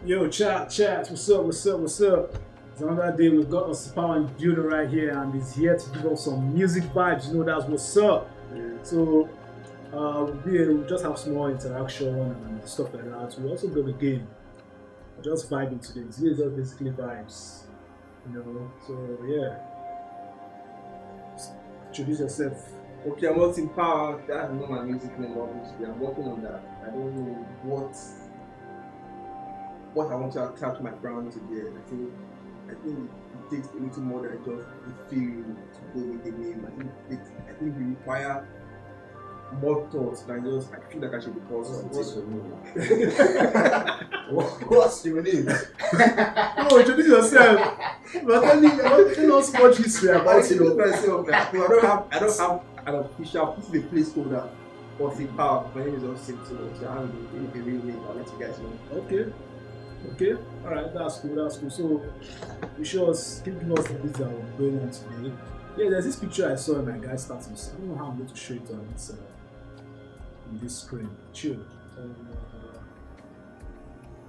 Yo, chat, what's up? It's another day. We've got us power and builder right here, and he's here to give us some music vibes. You know, that's what's up. So, we'll just have small interaction and stuff like that. We also got a game. We're just vibing today. It's just basically vibes, you know. So yeah, just introduce yourself. Okay, I'm not in power. That's not my music name, obviously. I'm working on that. I don't know what I want to attach my brand to there. I think it takes a little more than just the feeling to go with the name. I think we require more thoughts than just I feel like I should be called something. What's your name? What's your name? No, introduce yourself. But tell us much history about you. Myself, like, I don't have an official. This is a placeholder or the power. My name is also Simple. So I have a real name. I'll let you guys know. Okay. All right, that's cool. So we show us, keep giving us the bits that we're going on today. Yeah, there's this picture I saw in my guy's status. I don't know how I'm going to show it on this screen. Chill.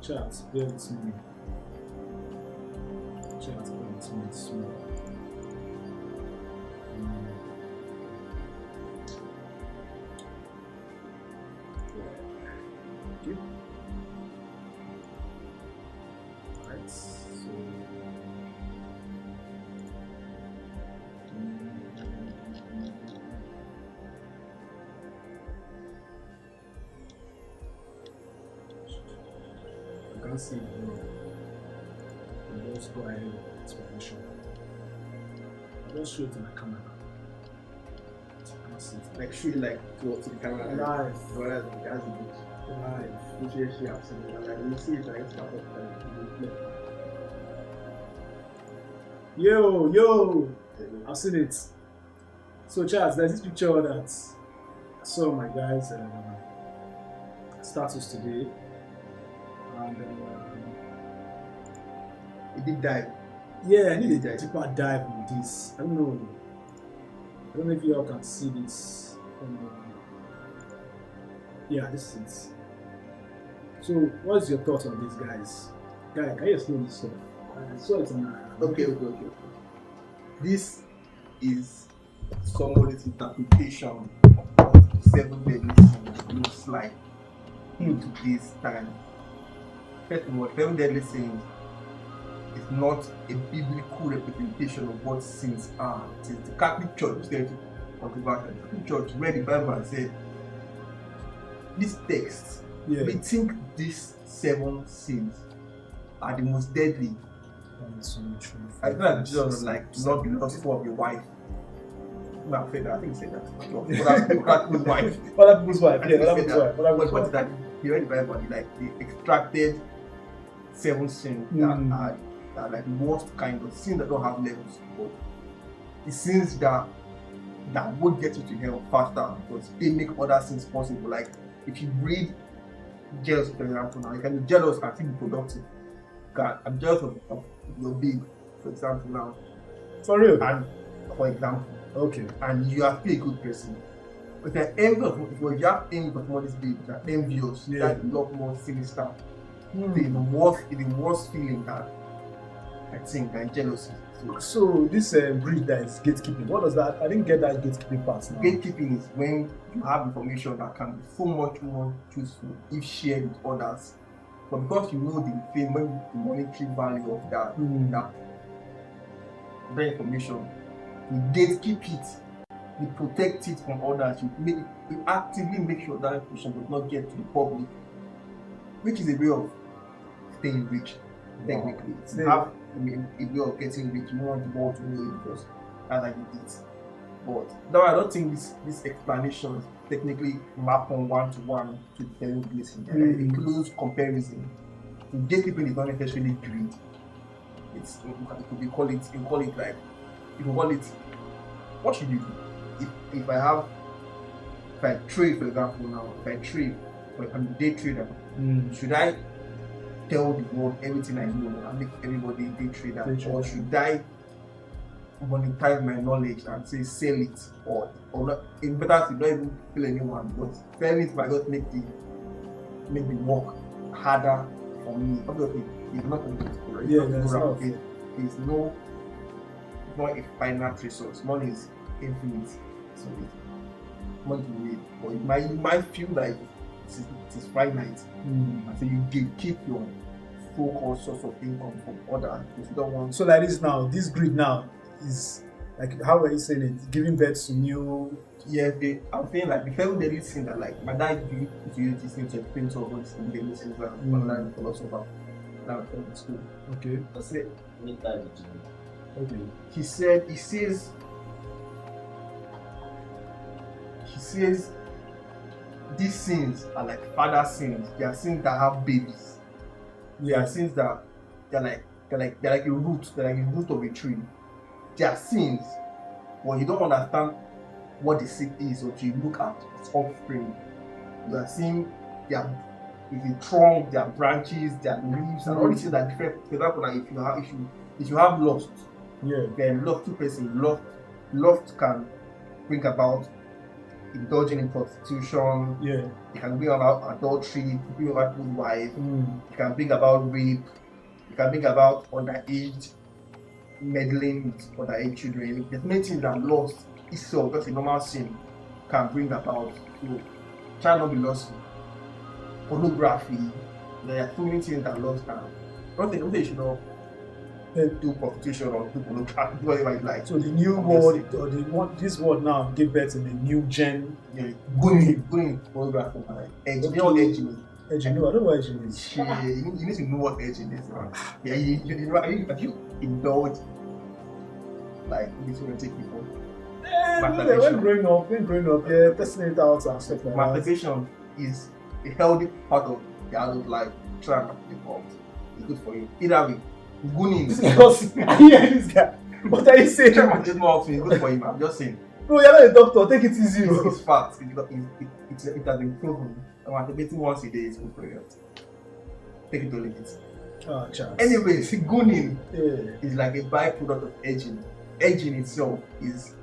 Chat, bear with me. Small. Okay. Right, so I can't see it. I'll just go ahead with explanation. I'll just show it to my camera. I can't see it. Like shoot like to the camera. Live. Well, that's the Live. which you actually have seen it. Like you see it like it's part of the Yo, I've seen it. So Charles, there's this picture that I saw on my guy's status today, and a deep dive. yeah, I need a deeper dive on this. I don't know if you all can see this. Yeah, this is it. So, what's your thoughts on this, guys? Guy, can you explain this stuff? I saw it on Okay. This is somebody's interpretation of what 7 deadly sins looks like into this time. First of all, 7 deadly sins is not a biblical representation of what sins are. It is the Catholic Church there to talk about it. The Catholic Church read the Bible and said, this text, we think these 7 sins are the most deadly. I feel like Jesus was like, do not be lustful of your wife. No, I think he said that. Other people's wife. Other people's wife. But that he read the Bible and they extracted 7 sins that are like worst kind of sins that don't have levels. But the sins that would get you to hell faster because they make other sins possible. Like if you read jealousy, for example, now you can be jealous and still be productive. God, I'm jealous of your babe, for example, now. For real? And for example. Okay. And you are still a good person. But if you have envy of somebody's babe, you are envious, that's a lot more sinister. It's the worst feeling that I think than jealousy. So this breed that is gatekeeping, what does that? I didn't get that gatekeeping part now. Gatekeeping is when you have information that can be so much more useful if shared with others. But because you know the monetary value of that information, you gatekeep it, you protect it from others, you actively make sure that information does not get to the public, which is a way of staying rich, technically. You have a way of getting rich, you want the world to know it because that's how you did it. But no, I don't think this explanation is technically map on one-to-one to the telling place. It includes comparison. Gatekeeping is not necessarily greed. You call it what should you do? If I trade, for example, now, if I trade, or I'm a day trader, should I tell the world everything I know and make everybody a day trader, or should I monetize my knowledge and say sell it, or not? It's better to not even tell anyone, but selling it might just make the work harder for me, obviously, it's not political, right? Yeah, It's there's not no- around. It's not a finite resource. Money is infinite. So money to need. But you might feel like it is finite. And so you keep your focus source of income from other because you don't want. So like this now, this grid now is like, how are you saying it? Giving birth to new. Yeah, I'm feeling like the very daily thing that like my dad used to use this thing to explain to us the daily things that online philosopher now in school. Okay. That's it. Okay. He says these sins are like father sins. They are sins that have babies. They are sins that they're like a root. They're like a root of a tree. They are sins, but you don't understand what the seed is until you look at its offspring. You are seeing their trunk, their branches, their leaves, and all these things are different. For example, like if you have lust, then two person lust can bring about indulging in prostitution. It can bring about adultery. It can bring about good wife. It can bring about rape. It can bring about underage meddling with underage children. There's many things that lust itself, just a normal sin, can bring about. So try not be lustful. Pornography. There are so many things that lust can. Don't think you should not do prostitution or do pornography, do whatever you like. So the new word, or this word now give birth to the new gen. Yeah, going pornography, like edge. You know what edge means? Edging, no, I don't know what edging is. Yeah, you need to know what edging is, man. Yeah, have you indulged like this will take people? When growing up, yeah, testing it out and stuff like that. Masturbation is a healthy part of the adult life. Try and be involved. It's good for you. Either way, gooning. Because I hear this guy. What are you saying? Try and masturbate more often. It's good for you, man. I'm just saying. Bro, you're not a doctor. Take it easy. It's facts. It has been proven. Masturbating once a day is good for you. Take it or leave it. Anyways, gooning is like a byproduct of edging. Edging itself is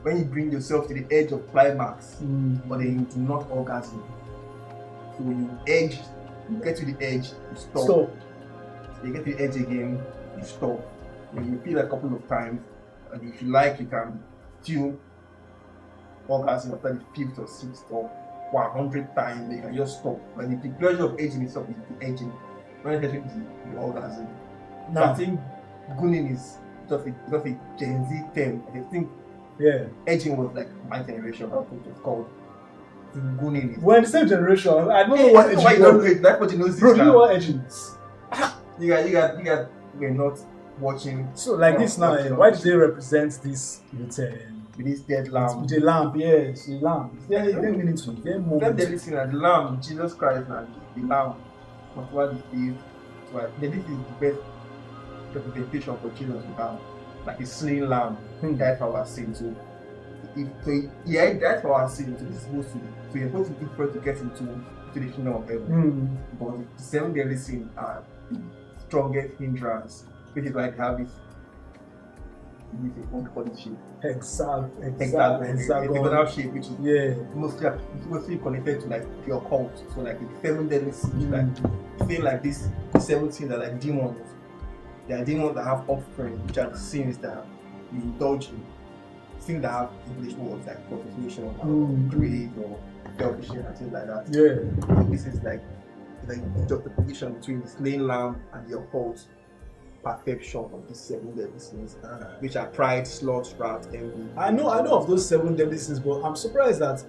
when you bring yourself to the edge of climax, but then you do not orgasm. So when you edge, you get to the edge, you stop. You get to the edge again, you stop. When you repeat a couple of times, and if you like, you can still orgasm after the 5th or 6th or 100 times. You can just stop. But the pleasure of edging itself is the edging, not necessarily the orgasm. So I think gooning is just a Gen Z term. I think edging was like my generation. That's what it's called. Gooning is. We're in the same generation. I don't know what edging is. That's what you know. Bro, you know what edging is? You guys, we're not watching. So like this now, why do they represent this with this dead lamb? With the lamb, yes, the lamb. They mean it to them. They're listening at the lamb, Jesus Christ, and the lamb. But what it is, this is the best representation for Jesus we have. Like a slain lamb, died for our sins. So he died for our sins. So this is supposed to be. So you're supposed to be first to get into the kingdom of heaven. But the 7 deadly sins are the strongest hindrance, which is why they have this shape. Hexagonal shape, which is mostly connected to like your cult. So like the 7 deadly sins, like feel like this 7 sins are like demons. They are demons that have offspring, which are the sins that you indulge in. Things that have English words like prostitution or greed or selfishness and things like that. So this is like juxtaposition between the slain lamb and the occult perfection of these 7 deadly sins, which are pride, sloth, wrath, envy. I know of those 7 deadly sins, but I'm surprised that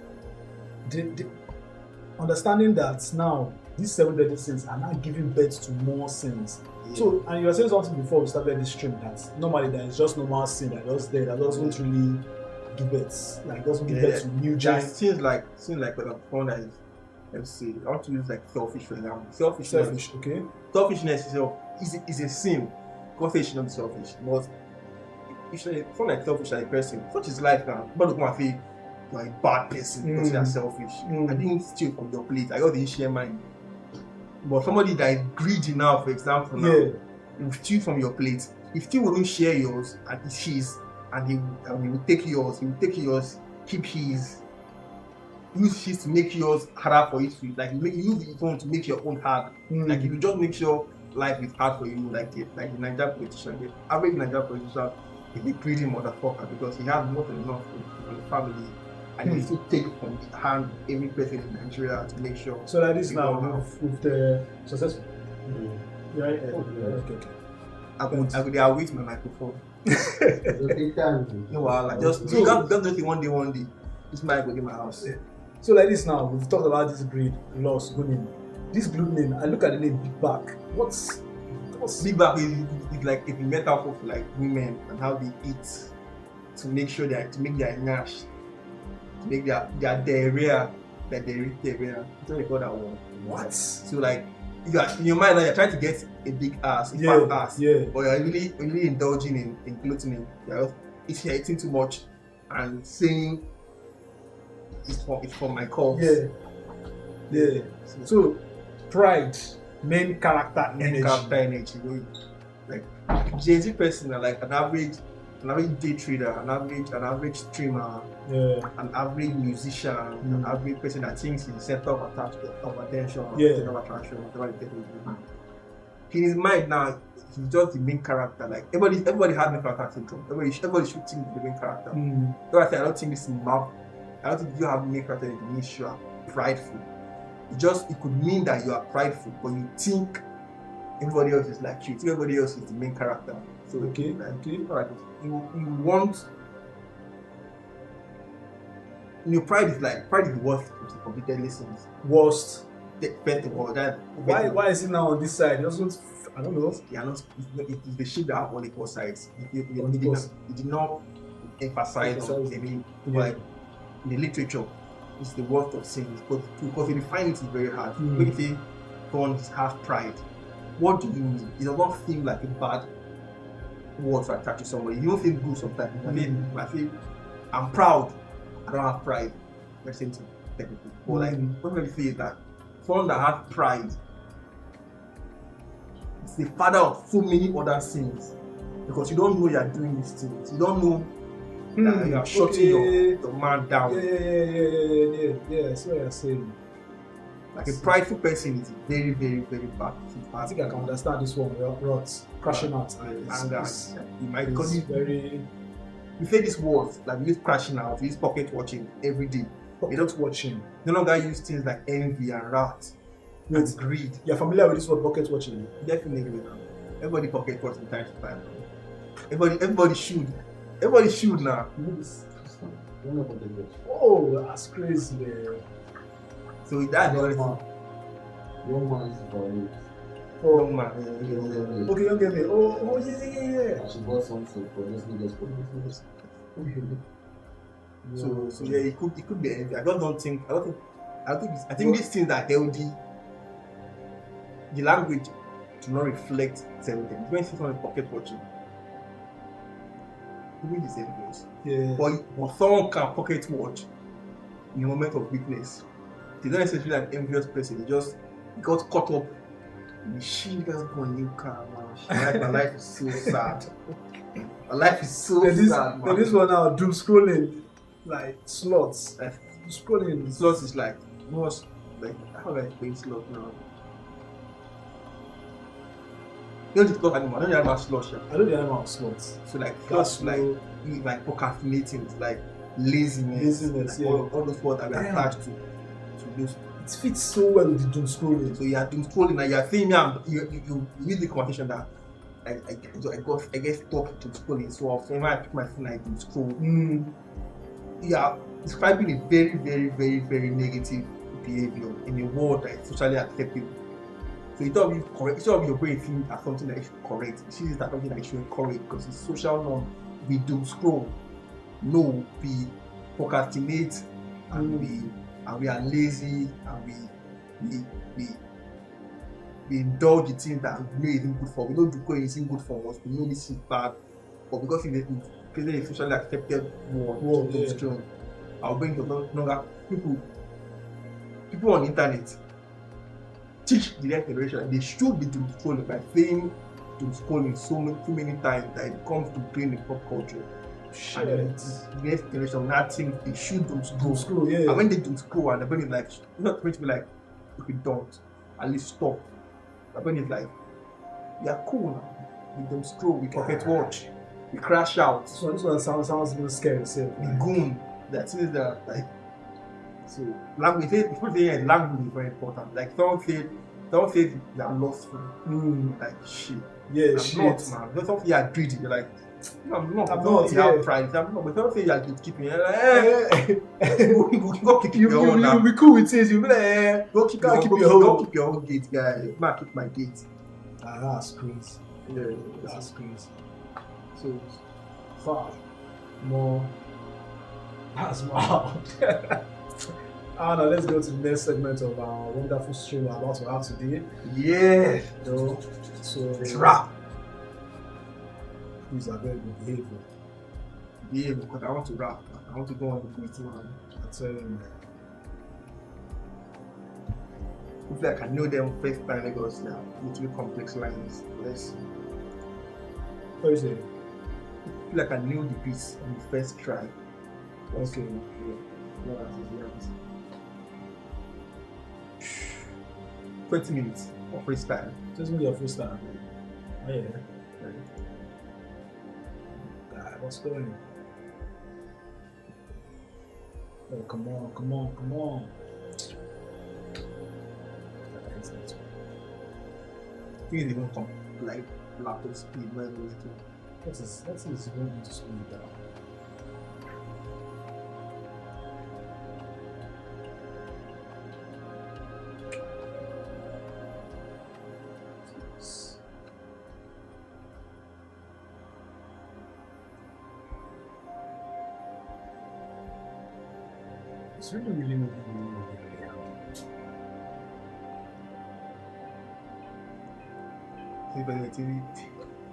understanding that now these 7 deadly sins are now giving birth to more sins. So, and you were saying something before we started this stream that normally there is just normal sin that just there that doesn't really give birth, like doesn't give birth to new giants. Seems like one that is, let's see, I want to use like selfish for example. Selfish, okay. Selfishness itself is a sin. God says you should not be selfish, but it's not like selfish like a person. Such is life now. But look, I feel you're a bad person because you're selfish. I didn't steal from your plate. I got the share mine. But somebody that is greedy now, for example, will steal from your plate. If still wouldn't share yours and it's his, and he will take yours, keep his. use shit to make yours harder for you to like you use the phone to make your own hard. Like if you just make sure life is hard for you, like the Nigerian politician, the average Nigerian politician is a greedy motherfucker because he has more than enough for the family and he still take from the hand of every person in Nigeria to make sure. So like this now with the successful. Right? Okay. I'll wait my microphone. No, like just So- don't do it one day. This mic will in my house. So like this now, we've talked about this breed, loss, good name. This good name, I look at the name Big Back. What's Big back is like a metaphor for like women and how they eat to make sure to make their nash, to make their diarrhea, their diarrhea. That's what they call that one. what? So like you are in your mind now you're trying to get a big ass, a fat ass, Yeah. but you're really indulging in gluttony. You're eating too much and saying it's for my cause. Yeah. So pride, main character And energy. character energy. Like Gen Z person are like an average day trader, an average streamer, an average musician, an average person that thinks he's center of attention, center of attraction, whatever it is. In his mind now, he's just the main character. Like everybody has main character syndrome. Everybody should think the main character. So I don't think this is map. I don't think you have main character in the means you are prideful. It could mean that you are prideful, but you think everybody else is like you. You think everybody else is the main character. So Okay. you want. Pride is the worst of the completed lessons. Worst. First of all, that Why is it now on this side? I don't know. they are not. It's the ship that have all equal sides. It did not emphasize on any like in the literature. It's the worst of sins, but because they define it is very hard. When you say someone has pride, what do you mean? It does not seem like a bad word to attach to somebody. You don't feel good sometimes. I feel I'm proud. I don't have pride. The same thing technically. But like what we say is that someone that has pride is the father of so many other sins because you don't know you are doing these things. You don't know that you are shutting your man down. Yeah. That's what you're saying. Like a prideful person is very, very, very bad. I think I can understand this one. Rot, crashing out, Anger. You might because because it's very you say these words like we use crashing out, we use pocket watching every day. you don't watching. No longer use things like envy and wrath and greed. You're familiar with this word bucket watching? Definitely. Everybody pocket watch from time to time. Everybody should. Everybody should now. Oh, that's crazy, man. So that's the only Young man is for it. Oh, young man. okay, you get me. Oh, yeah. She bought something for this niggas for So yeah, it could be anything. I think these things that healthy. The language do not reflect everything. When you on pocket watching, you mean the same things. Yeah. But someone can pocket watch in a moment of weakness. They don't necessarily an envious person. They just got caught up in the shit that's going new car, man. My life is so sad. My life is so sad, man. This one now, doom scrolling, like slots. Like, Scrolling. slots is like, most, like, how do I explain slot now? You don't talk anymore. I don't know about slots. I don't know about slots. So like That's slots, like procrastinating, it's like laziness, like all those words that we attached to those. It fits so well with the doom scrolling. So you are doing scrolling and you are saying you use the conversation that I get stuck into scrolling. So whenever I pick my phone, I do scroll. You are describing a very, very, very, very negative behavior in a world that is socially acceptable. So you thought your brain thinking as something that you should correct. You see it as something that you should correct because it's social norm. We do scroll. No, we procrastinate and we are lazy and we indulge in things that we know isn't good for. We know Duko isn't good for us. We know this is bad, but because it's a socially accepted world, our brain does no longer people on the internet teach the next generation they should be doom scrolling by saying doom scrolling too many times that it comes to blame in pop culture. And then the next generation now think they should don't scroll. Scroll, yeah. And when they don't scroll, and the brain is like, it's not going to be like, if we don't, at least stop. The brain is like, we are cool now. We don't scroll, we pocket watch, we crash out. So this one sounds even scary. So The goon. That is the like. So language. People say language is very important. Like don't say they are lost for like shit. yeah, I'm shit. not, man. Don't say you are greedy. You're like, no, I'm not. I'm Don't not, say you have yeah. pride. I'm not. But don't say you are gatekeeping. You're like, you go keep your own now. You'll be cool with it. You'll be like, Go keep Gotta your keep your own. Go keep your own gate, guy. Man, keep my gate. that's crazy. Yeah, That's crazy. So far more. That's wild. I don't know, let's go to the next segment of our wonderful show we're about to have today. yeah. So It's rap. These are very good behavior. Yeah, because I want to rap. I want to go on the beat, man. I tell you. If like I know them first time because they are literally complex lines. Let's What is it? feel like I knew the beats on the first try. Okay. Yeah, 20 minutes of freestyle. Just give me your freestyle. Oh yeah. God, what's going on? Oh, come on. Things even come like laptop speed, where those two. What is going to speed down? It's really moving.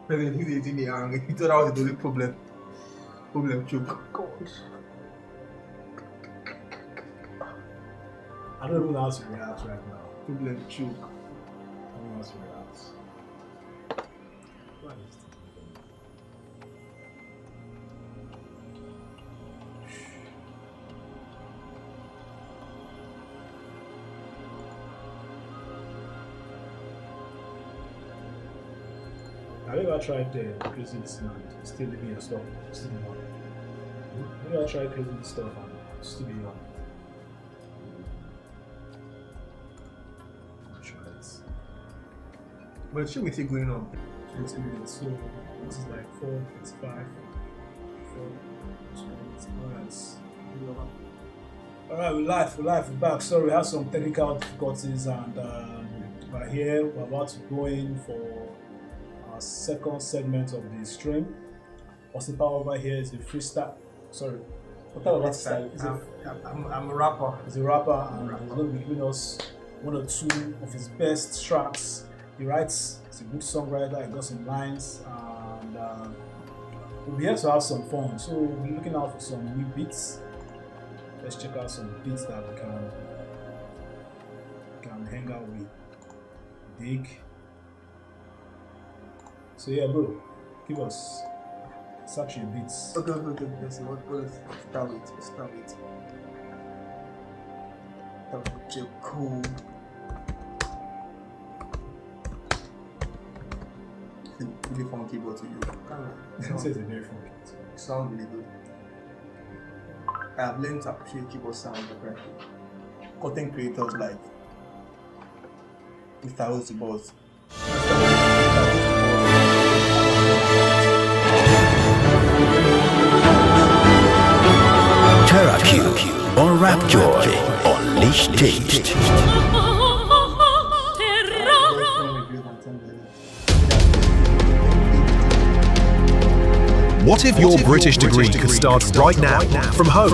President is in the hang. He thought that was the only problem. Problem choke. I don't even know how to react right now. Problem choke. I don't know how to react. What is this? Have you ever tried crazy this and still living your stuff? Still be on. Have you ever tried crazy this stuff and still be on? I'll try it. But should we see going on? 20 minutes. So this is like 4, it's 5, 4, 2, Alright, we're live, we're back. Sorry, we have some technical difficulties and we're here. We're about to go in for our second segment of the stream. Osipa over here is a freestyle. Sorry, what type of freestyle? I'm a rapper. He's a rapper and he's going to be giving us 1 or 2 of his best tracks. He writes, he's a good songwriter, he got some lines, and we'll be here to have some fun. So we'll be looking out for some new beats. Let's check out some beats that we can hang out with. Dig. So yeah, bro, give us such your beats. Okay. So let's start with. Start with your cool. Really fun keyboard to use. This is a very fun beat. Sound really good. I have learned to appreciate keyboard sound apparently. Content creators like Mr. Hosty Boss. TerraQ on Rap Joy, Unleash Taste. What if your British degree could start right now, from home?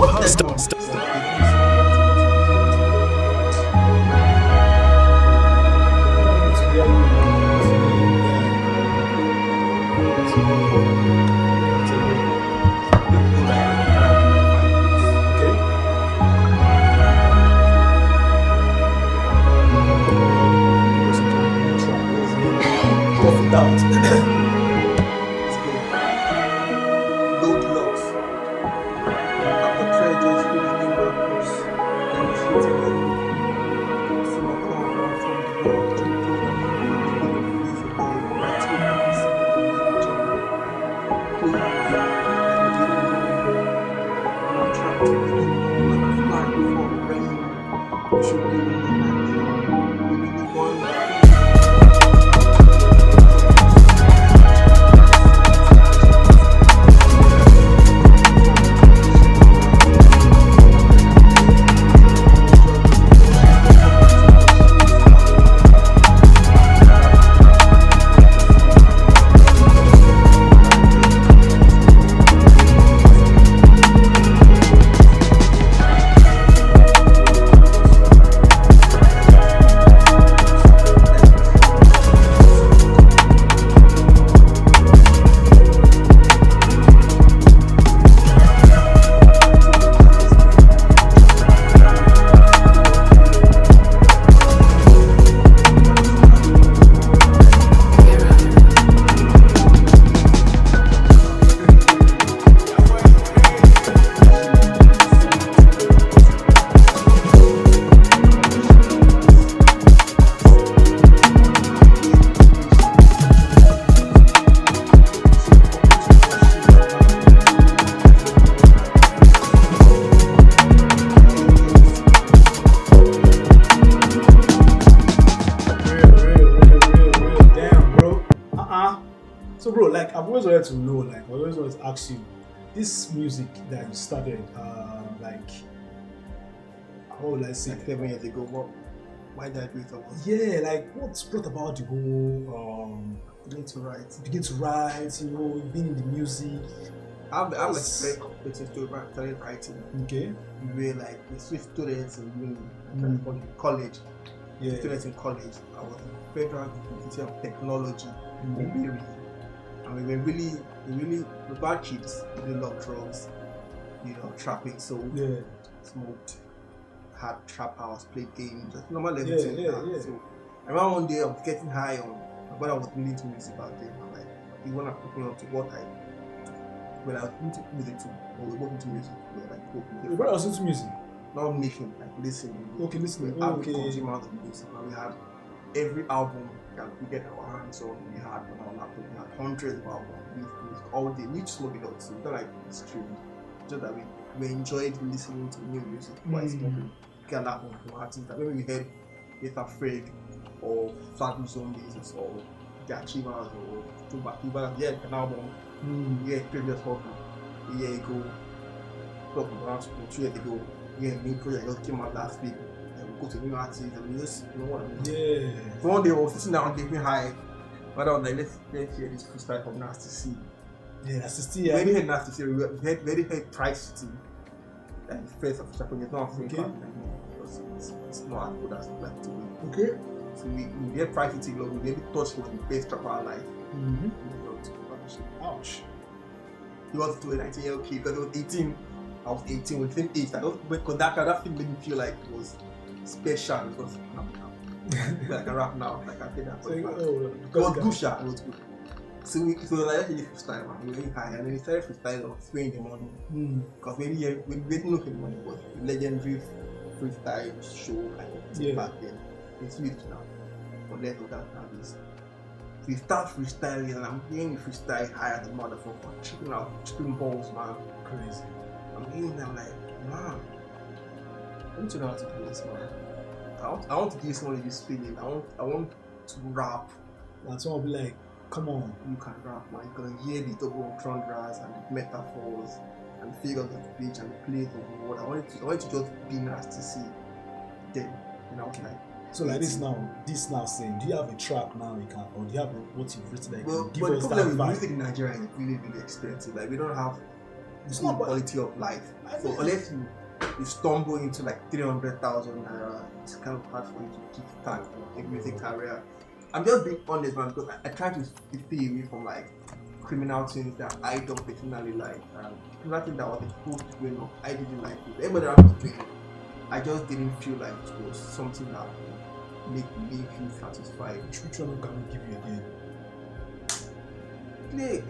So, bro, like I've always wanted to know, like I always wanted to ask you, this music that you started, like, how would I say? Like 7 years ago, why did I do it? Yeah, like what brought about the whole Begin to write. begin to write, you know, being in the music. I'm like very competitive to started writing. Okay. We were like we switched students in uni, college. Yeah. Students in college. I was in Federal University of Technology in Owerri. And we were really bad kids. We did a lot of drugs, you know, trapping. So smoked, had trap house, played games, just normal everything. So around one day I was getting high on what I was really into music back then. I'm like, you wanna put me on to what I when I was into music too, when we got into music, we were like, Your brother was into music? not making, like listening. Okay, listening. We had consumers of music, and we had every album that we get our hands on. We had on our laptop, we had hundreds of albums, music all day. We just smoke it out, so it's not like it's streamed. Just that we enjoyed listening to new music while smoking. Get that one from artists that maybe we heard If Afraid or Flat Zombies or The Achievers or Tupac. Yeah, an album. Yeah, previous hobby. A year ago, talking around 2 years ago. Yeah, new project just came out last week. And we go to new artists and we just, you know what I mean? Yeah. So one day I was sitting down getting high, but I was like, let's hear this freestyle from Nasty C. Yeah, that's the still. We already heard Nasty C, we already heard Price City. And the first of the project, it's not a Okay. because it's not as good as it like to be. Okay. So we heard Price City, we really thought he was the best rapper alive. Ouch. He was to a 19-year-old kid because he was 18. I was 18 with the same age. Because that thing made me feel like it was special because like I rap now, like I did that. So, It was good shot, it was good. So we like actually freestyle, man. We went high and then we started freestyle at 3 in the morning. Because we didn't know him when it was a legendary freestyle show like back then. It's huge now. But let's look at this. We start freestyling and I'm hearing freestyle high at the motherfucker, chipping balls, man. Crazy. I'm hearing them like, man, I want to know how to do this, man. I want to give someone this feeling. I want to rap. And someone will be like, come on. You can rap, man. You're gonna hear the double entendres and the metaphors and the figures of speech and the plays of the word. I want to just be nice to see them. You know, like. So like this now saying, do you have a track now you can, or do you have what you've written like Well, give but us the that problem with vibe? music in Nigeria is really, really expensive. Like we don't have It's good not, but quality of life. So unless you stumble into like 300,000 naira, it's kind of hard for you to kickstart a music career. I'm just being honest, man, because I try to stay away from like criminal things that I don't personally like. Nothing that was exposed to growing up, I didn't like it. Everybody else was doing it. I just didn't feel like it was something that make me feel satisfied. which one can we give you again?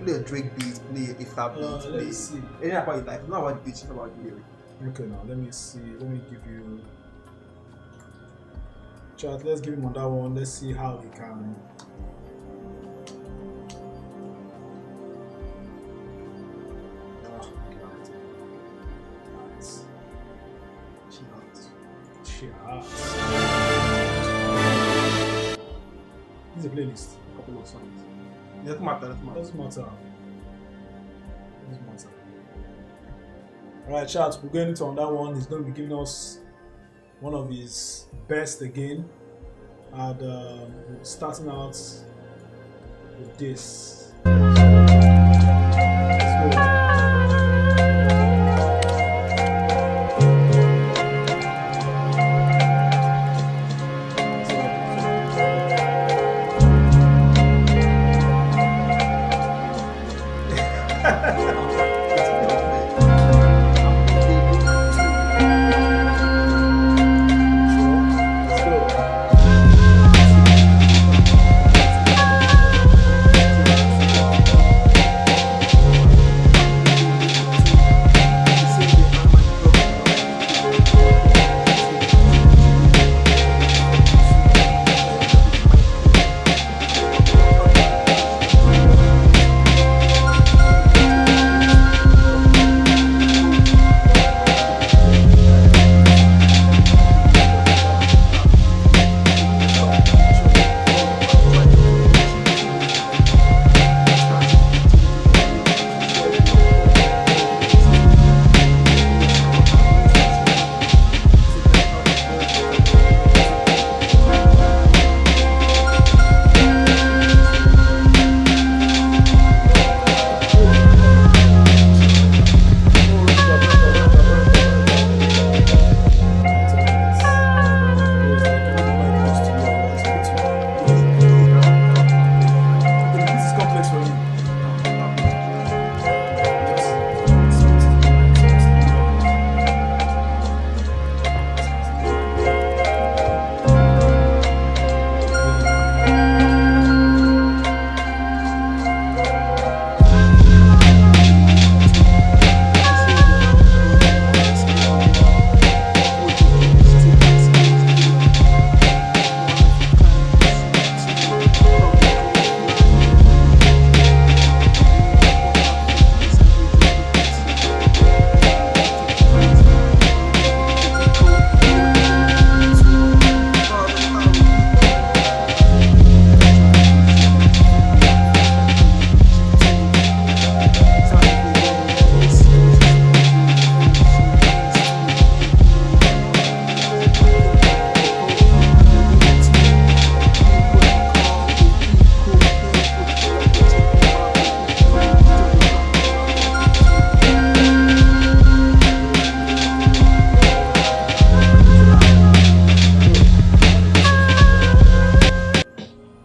Play a Drake beat, play a Fab beat, play. Let's see. Anything about it, like not about the beat, it's about the lyric. Okay, now let me see. Let me give you. Chat. Let's give him on that one. Let's see how he can. Oh, God. Nice. Chat. This is a playlist. A couple of songs. It doesn't matter, Doesn't matter. Alright, chat, we're going to on that one. He's going to be giving us one of his best again. And starting out with this. Let's go. Let's go.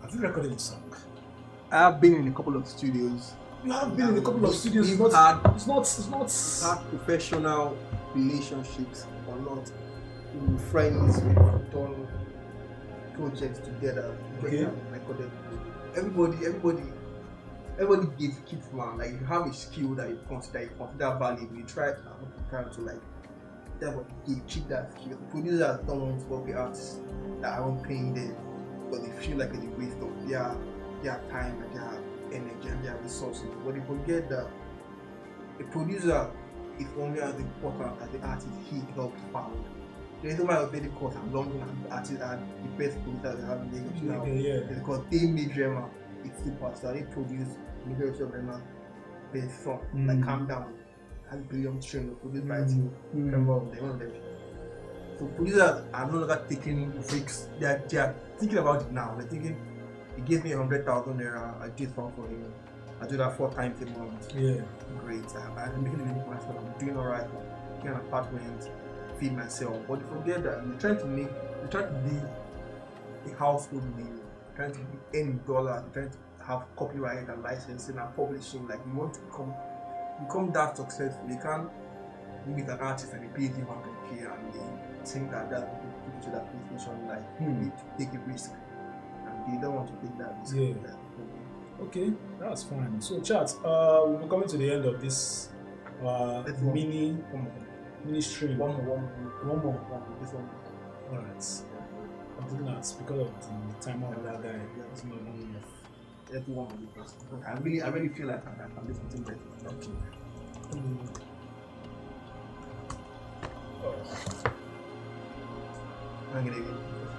Have you recorded a song? I have been in a couple of studios. You have been in a couple of studios. We've It's had professional relationships or not. We were friends, we've done projects together. Okay. Recorded. Everybody gatekeeps, man. Like if you have a skill that you consider valuable, you try to like gatekeep that skill. Producers don't want to work with artists that aren't paying them, but they feel like it's a waste of their time and their energy and their resources. But they forget that a producer is only as important as the artist he helped found. The reason why I pay the cost I'm London and the artists are the best producers they have in Lagos now. Yeah. Because they made Rema a superstar. They produced the majority of Rema's best song. Like Calm Down has billion streams produced by two. Remember one of them. So producers are no longer taking risks. They are thinking about it now. They're thinking, he gave me 100,000 naira. I did one for him. I do that 4 times a month. Yeah. Great. I'm making a living for myself. I'm doing alright. Getting an apartment, feed myself. But you forget that you're trying to be a household name. You're trying to earn dollars. You're trying to have copyright and licensing and publishing. Like you want to become that successful. You can't meet an artist and they pay you 100K and they think that will put you to that position. Like you need to take a risk. And they don't want to take that risk. Yeah. Okay, that's fine. So, chat, we're coming to the end of this mini stream. One more. This one. All right. I'm thinking that because of the time of that guy, it's not long enough. Everyone will be possible. I really feel like I can do something better. Okay. I'm gonna get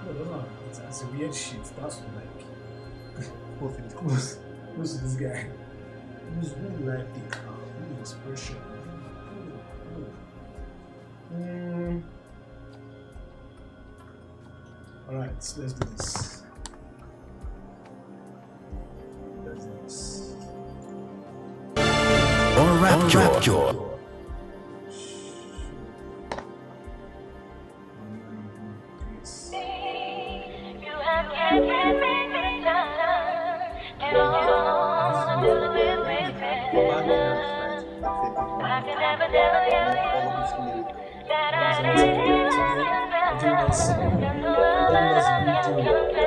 No, it's a weird shit. That's like both of close to this guy. Who's like the expression? Alright, let's do this. On Rapture.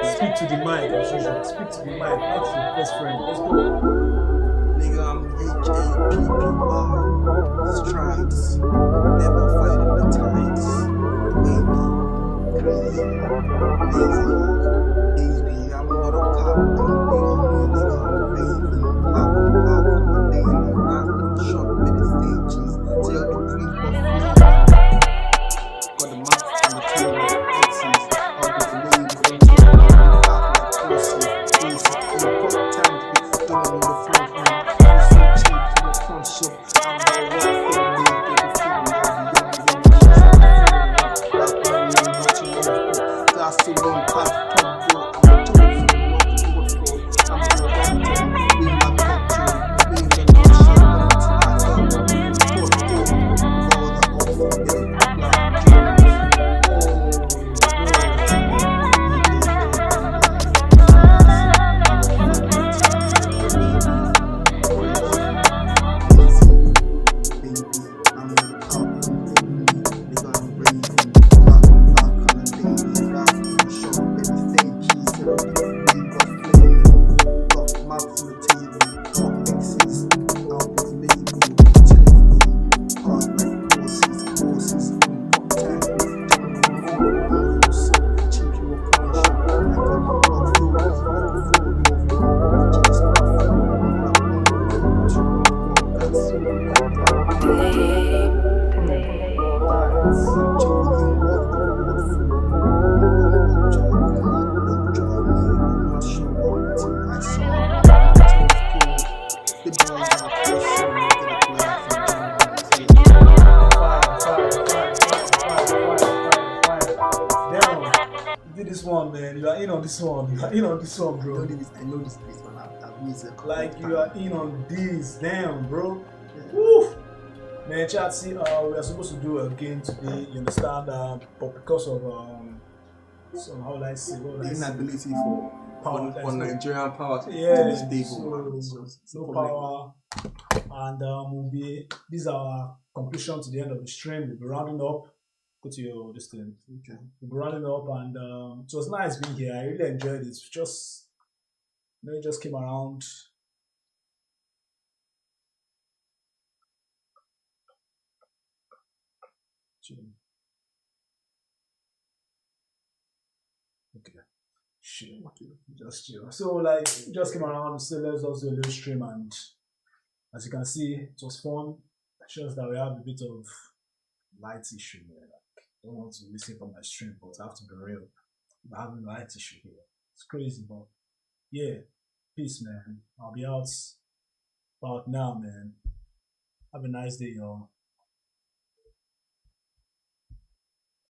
Speak to the mic, as usual. Speak to the mic. That's your best friend. Let's go. Nigga, I'm HAPPR. Strikes. Never fighting the tides. Wavy. Crazy. Lazy. I'm not a cop. Don't be on me, nigga. Raving. Black on the daily. Random shot with the stages. Till the green of me. Got the max on the table. Exes. All the ladies. Half like pussy. Basic. Important. It's still on the front. You did this one, man. You are in on this one. You are in on this one, I bro. know this place, man. I've used it. Like you are in on this, damn, bro. Woo! Man, chat. See, we are supposed to do a game today. You understand? But because of some how will I say, what will I say? Inability for Nigerian power to be stable. So no power, and these are our completion to the end of the stream. We'll be rounding up. Go to your this thing. Okay. We'll be rounding up, and it was nice being here. I really enjoyed it. Just it just came around. Okay. Chill. Okay. Just chill. So like just came around, so let's also do a little stream, and as you can see, it was fun. It shows that we have a bit of light issue here. Like, I don't want to listen from my stream, but I have to be real. We're having a light issue here. It's crazy, but yeah. Peace, man. I'll be out about now, man. Have a nice day, y'all.